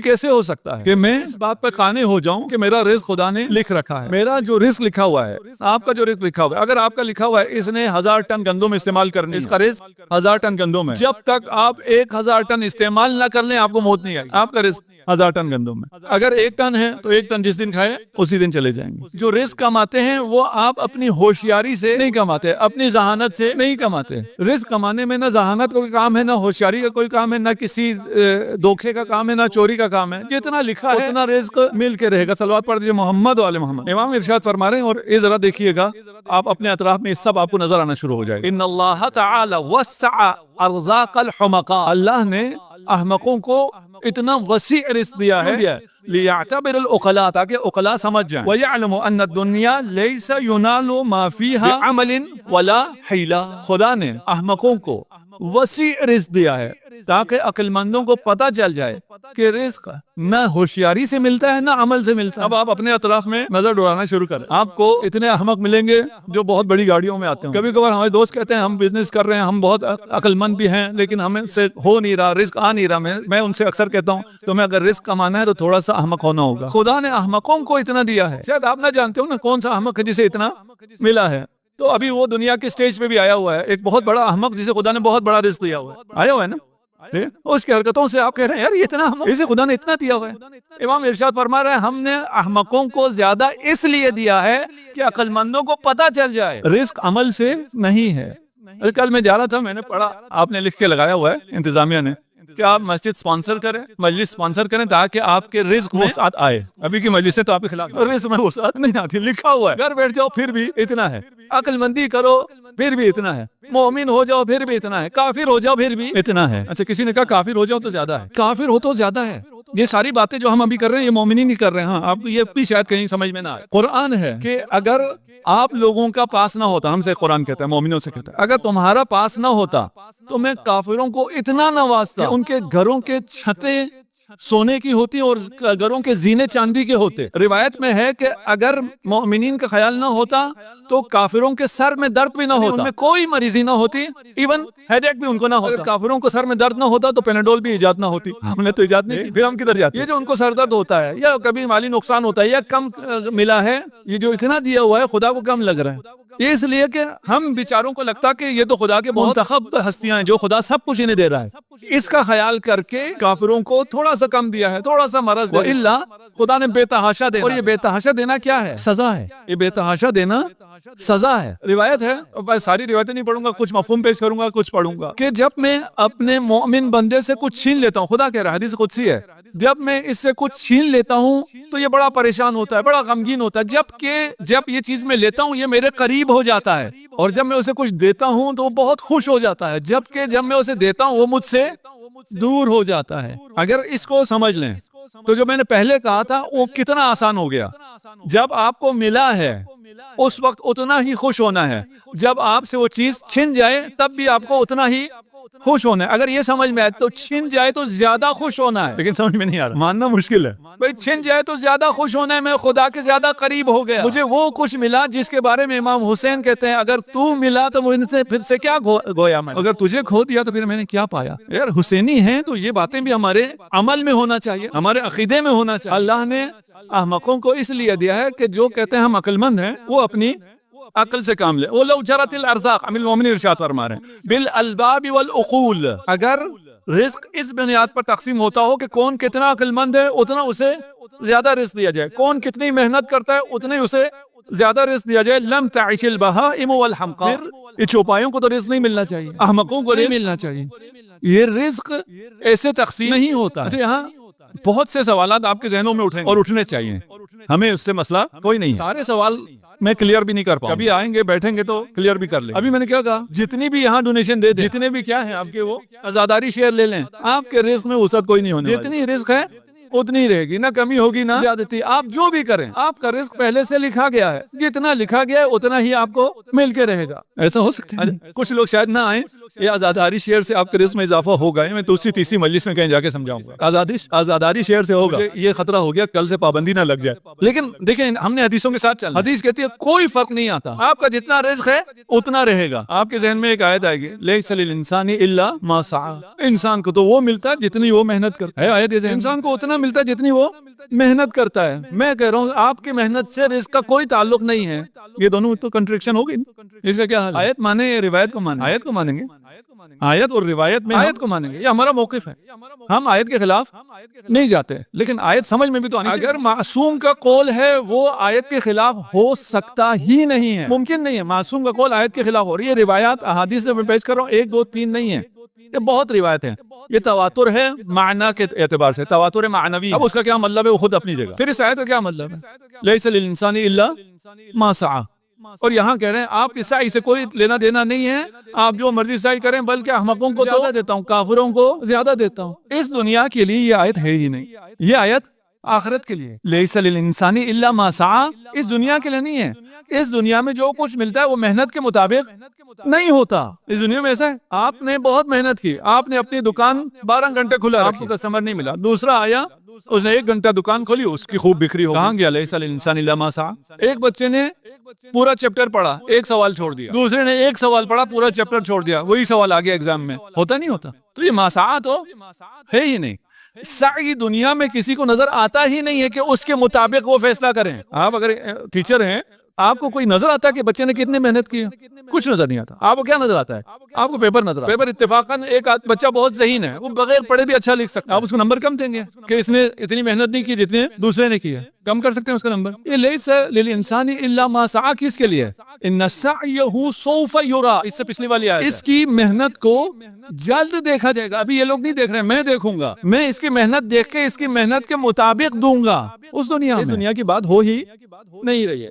کیسے ہو سکتا ہے کہ میں اس بات پہ قانع ہو جاؤں کہ میرا رزق خدا نے لکھ رکھا ہے، میرا جو رزق لکھا ہوا ہے، آپ کا جو رزق لکھا ہوا ہے، اگر آپ کا لکھا ہوا ہے اس نے 1000 ٹن گندم استعمال کرنی، اس کا رزق 1000 ٹن گندم ہے، جب تک آپ 1000 ٹن استعمال نہ کر لیں آپ کو موت نہیں آئی، آپ کا رزق 1000 ٹن گندم ہے۔ اگر 1 ٹن ہے تو 1 ٹن جس دن کھائے اسی دن چلے جائیں گے۔ جو رزق کماتے ہیں وہ آپ اپنی ہوشیاری سے نہیں کماتے، اپنی ذہانت سے نہیں کماتے۔ رزق کمانے میں نہ ذہانت کا کوئی کام ہے، نہ ہوشیاری کا کوئی کام ہے، نہ کسی دھوکے کا کام ہے، نہ چوری کا کام ہے۔ جتنا لکھا ہے اتنا رزق مل کے رہے گا۔ صلوات پڑھ دیجیے محمد و آل محمد۔ امام ارشاد فرما رہے ہیں، اور یہ ذرا دیکھیے گا، آپ اپنے اطراف میں سب آپ کو نظر آنا شروع ہو جائے گا۔ ان اللہ تعالی وسع ارزاق الحمقاء، اللہ نے احمقوں کو اتنا وسیع رزق دیا ہے لیعتبر العقلاء، تاکہ عقلاء سمجھ جائیں، وَيَعْلَمُ أَنَّ الدُّنْيَا لَيْسَ يُنَالُ مَا فِيهَا بِعَمَلٍ وَلَا حِيلَةٍ۔ خدا نے احمقوں کو وسیع رزق دیا ہے تاکہ عقل مندوں کو پتہ چل جائے کہ رزق نہ ہوشیاری سے ملتا ہے نہ عمل سے ملتا ہے۔ اب آپ اپنے اطراف میں نظر دوڑانا شروع کریں، آپ کو اتنے احمق ملیں گے جو بہت بڑی گاڑیوں میں آتے ہیں۔ کبھی کبھار ہمارے دوست کہتے ہیں ہم بزنس کر رہے ہیں، ہم بہت عقل مند بھی ہیں، لیکن ہمیں سے ہو نہیں رہا، رزق آ نہیں رہا۔ میں ان سے اکثر کہتا ہوں تمہیں اگر رزق کمانا ہے تو تھوڑا سا احمق ہونا ہوگا۔ خدا نے احمقوں کو اتنا دیا ہے، شاید آپ نہ جانتے ہو نا کون سا احمق ہے جسے اتنا ملا ہے۔ تو ابھی وہ دنیا کے سٹیج پہ بھی آیا ہوا ہے ایک بہت بڑا احمق جسے خدا نے بہت بڑا رزق دیا ہوا ہے، آیا ہوا ہے نا۔ اس کی حرکتوں سے آپ کہہ رہے ہیں یار یہ اتنا احمق، اسے خدا نے اتنا دیا ہوا ہے۔ امام ارشاد فرما رہے ہیں ہم نے احمقوں کو زیادہ اس لیے دیا ہے کہ عقل مندوں کو پتہ چل جائے رزق عمل سے نہیں ہے۔ کل میں جا رہا تھا، میں نے پڑھا، آپ نے لکھ کے لگایا ہوا ہے انتظامیہ نے کہ آپ مسجد سپانسر کریں، مجلس سپانسر کریں تاکہ آپ کے رزق وسعت آئے۔ ابھی کی مجلس سے تو آپ کے خلاف، رزق میں وسعت نہیں آتی، لکھا ہوا ہے گھر بیٹھ جاؤ پھر بھی اتنا ہے، عقل مندی کرو پھر بھی اتنا ہے، مومن ہو جاؤ پھر بھی اتنا ہے، کافر ہو جاؤ پھر بھی اتنا ہے۔ اچھا کسی نے کہا کافر ہو جاؤ تو زیادہ ہے، کافر ہو تو زیادہ ہے۔ یہ ساری باتیں جو ہم ابھی کر رہے ہیں یہ مومنین نہیں کر رہے ہیں۔ ہاں آپ کو یہ بھی شاید کہیں سمجھ میں نہ آئے، قرآن ہے کہ اگر آپ لوگوں کا پاس نہ ہوتا، ہم سے قرآن کہتا ہے، مومنوں سے کہتا ہے، اگر تمہارا پاس نہ ہوتا تو میں کافروں کو اتنا نوازتا کہ ان کے گھروں کے چھتیں سونے کی ہوتی اور گھروں کے زینے چاندی کے ہوتے۔ روایت میں ہے کہ اگر مومنین کا خیال نہ ہوتا تو کافروں کے سر میں درد بھی نہ ہوتا، ان میں کوئی مریضی نہ ہوتی، ایون ہیڈ ایک بھی ان کو نہ ہوتا۔ اگر کافروں کو سر میں درد نہ ہوتا تو پیناڈول بھی ایجاد نہ ہوتی، ہم نے تو ایجاد نہیں کی، پھر ہم کدھر جاتے؟ یہ جو ان کو سر درد ہوتا ہے یا کبھی مالی نقصان ہوتا ہے یا کم ملا ہے، یہ جو اتنا دیا ہوا ہے خدا کو کم لگ رہا ہے، اس لیے کہ ہم بیچاروں کو لگتا کہ یہ تو خدا کے منتخب ہستیاں ہیں جو خدا سب کچھ انہیں دے رہا ہے، اس کا خیال کر کے کافروں کو تھوڑا سا کم دیا ہے، تھوڑا سا مرض دے، الا خدا نے بے تحاشا دینا، اور یہ بے تحاشا دینا کیا ہے؟ سزا ہے۔ یہ بے تحاشا دینا سزا ہے۔ روایت ہے، میں ساری روایتیں نہیں پڑھوں گا، کچھ مفہوم پیش کروں گا، کچھ پڑھوں گا، کہ جب میں اپنے مومن بندے سے کچھ چھین لیتا ہوں، خدا کہہ رہا ہے، حدیث قدسی ہے، جب میں اس سے کچھ چھین لیتا ہوں تو یہ بڑا پریشان ہوتا ہے، بڑا غمگین ہوتا ہے، جب یہ چیز میں لیتا ہوں یہ میرے قریب ہو جاتا ہے، اور جب میں اسے کچھ دیتا ہوں تو وہ بہت خوش ہو جاتا ہے، جبکہ جب میں اسے دیتا ہوں وہ مجھ سے دور ہو جاتا ہے۔ اگر اس کو سمجھ لیں تو جو میں نے پہلے کہا تھا وہ کتنا آسان ہو گیا۔ جب آپ کو ملا ہے اس وقت اتنا ہی خوش ہونا ہے، جب آپ سے وہ چیز چھن جائے تب بھی آپ کو اتنا ہی خوش ہونا ہے۔ اگر یہ سمجھ میں آئے تو چھن جائے تو زیادہ خوش ہونا ہے، لیکن سمجھ میں نہیں آ رہا، ماننا مشکل ہے بھائی، چھن جائے تو زیادہ خوش ہونا ہے، میں خدا کے زیادہ قریب ہو گیا، مجھے وہ کچھ ملا جس کے بارے میں امام حسین کہتے ہیں اگر تو ملا تو مجھ سے پھر سے کیا گویا میں، اگر تجھے کھو دیا تو پھر میں نے کیا پایا۔ یار حسینی ہیں تو یہ باتیں بھی ہمارے عمل میں ہونا چاہیے، ہمارے عقیدے میں ہونا چاہیے۔ اللہ نے احمقوں کو اس لیے دیا ہے کہ جو کہتے ہیں ہم عقل مند ہیں وہ اپنی عقل سے کام لے۔ وَلَوْ جَرَتِ الْأَرْزَاقُ امیر المومنین ارشاد فرما رہے ہیں بِالْأَلْبَابِ وَالْعُقُولِ، اگر رزق اس بنیاد پر تقسیم ہوتا ہو کہ کون کتنا عقل مند ہے اتنا اسے زیادہ رزق دیا جائے، کون کتنی محنت کرتا ہے اتنے اسے زیادہ رزق دیا جائے، لم تعش البہائم والحمقاء، یہ چوپایوں کو تو رزق نہیں ملنا چاہیے، احمقوں کو نہیں ملنا چاہیے، یہ رزق ایسے تقسیم نہیں ہوتا۔ اچھا یہاں بہت سے سوالات آپ کے ذہنوں میں اٹھیں اور اٹھنے چاہیے، ہمیں اس سے مسئلہ کوئی نہیں، سارے سوال میں کلیئر بھی نہیں کر پاؤں، کبھی آئیں گے بیٹھیں گے تو کلیئر بھی کر لیں۔ ابھی میں نے کیا کہا، جتنی بھی یہاں ڈونیشن دے دیں، جتنے بھی کیا ہیں آپ کے وہ عزاداری شیئر لے لیں، آپ کے رزق میں وسعت کوئی نہیں ہونے والی، جتنی رزق ہے اتنی ہی رہے گی، نہ کمی ہوگی نہ زیادتی۔ آپ جو بھی کریں آپ کا رزق پہلے سے لکھا گیا ہے، جتنا لکھا گیا ہے اتنا ہی آپ کو مل کے رہے گا۔ ایسا ہو سکتا ہے کچھ لوگ شاید نہ آئیں، یہ آزاداری شیئر سے آپ کے رزق میں اضافہ ہوگا، میں دوسری تیسری مجلس میں کہیں جا کے سمجھاؤں گا، آزاداری شیئر سے ہوگا، یہ خطرہ ہو گیا کل سے پابندی نہ لگ جائے۔ لیکن دیکھیں ہم نے حدیثوں کے ساتھ چلنا، حدیث کہتی ہے کوئی فرق نہیں آتا، آپ کا جتنا رزق ہے اتنا رہے گا۔ آپ کے ذہن میں ایک آیت آئے گی لیس للانسان الا ما سعى، انسان کو تو وہ ملتا ہے جتنی وہ محنت کرتا ہے، آیت انسان کو اتنا ملتا ہے جتنی وہ محنت کرتا ہے. میں کہہ رہا ہوں آپ کی محنت سے رزق کا کوئی تعلق نہیں ہے. یہ دونوں تو کنٹریکشن ہوگی. اس کا کیا حل ہے؟ آیت مانے یا روایت کو مانے؟ آیت کو مانیں گے. آیت اور روایت میں آیت کو مانیں گے. یہ ہمارا موقف ہے. ہم آیت کے خلاف نہیں جاتے, لیکن آیت سمجھ میں بھی تو آنی چاہیے. اگر معصوم کا قول ہے وہ آیت کے خلاف ہو سکتا ہی نہیں ہے, ممکن نہیں ہے معصوم کا قول آیت کے خلاف ہو رہی ہے. روایات احادیث سے میں پیش کر رہا ہوں, 1 2 3 نہیں ہے, یہ بہت روایت ہیں. یہ تواتر ہے معنی کے اعتبار سے, تواتر معنوی. اب اس کا کیا مطلب ہے وہ خود اپنی جگہ. پھر اس آیت کا کیا مطلب ہے؟ لیس للانسان الا ما سعی. اور یہاں کہہ رہے ہیں آپ کی سعی سے کوئی لینا دینا نہیں ہے, آپ جو مرضی سعی کریں, بلکہ احمقوں کو زیادہ دیتا ہوں, کافروں کو زیادہ دیتا ہوں. اس دنیا کے لیے یہ آیت ہے ہی نہیں, یہ آیت آخرت کے لیے. لیس للانسان الا ما سعی اس دنیا کے لیے نہیں ہے. اس دنیا میں جو کچھ ملتا ہے وہ محنت کے مطابق نہیں ہوتا. اس دنیا میں ایسا ہے آپ نے بہت محنت کی, آپ نے اپنی دکان 12 گھنٹے کھلا, آپ کو کسٹمر نہیں ملا. دوسرا آیا اس نے 1 گھنٹہ دکان کھولی, اس کی خوب بکری ہو. کہاں گیا لیس للانسان الا ما سعی؟ ایک بچے نے پورا چیپٹر پڑھا, 1 سوال چھوڑ دیا. دوسرے نے 1 سوال پڑھا, پورا چیپٹر چھوڑ دیا, وہی سوال آ گیا ایگزام میں. ہوتا نہیں ہوتا. تو یہ ما سعی تو ہے ہی نہیں. سعی دنیا میں کسی کو نظر آتا ہی نہیں ہے کہ اس کے مطابق وہ فیصلہ کریں. آپ اگر ٹیچر ہیں, آپ کو کوئی نظر آتا ہے کہ بچے نے کتنی محنت کی ہے؟ کچھ نظر نہیں آتا. آپ کو کیا نظر آتا ہے؟ آپ کو پیپر نظر آتا ہے. پیپر اتفاقاً ایک بچہ بہت ذہین ہے, وہ بغیر پڑھے بھی اچھا لکھ سکتا ہے. آپ اس کو نمبر کم دیں گے کہ اس نے اتنی محنت نہیں کی جتنے دوسرے نے کی ہے, کم کر سکتے ہیں اس کا نمبر. یہ لیس للانسان الا ما سعی کس کے لیے؟ ان سعیہ سوف یرا, اس سے پچھلی والی آیت ہے. اس کی محنت کو جلد دیکھا جائے گا. ابھی یہ لوگ نہیں دیکھ رہے, میں دیکھوں گا. میں اس کی محنت دیکھ کے اس کی محنت کے مطابق دوں گا. اس دنیا کی بات ہو ہی نہیں رہی ہے.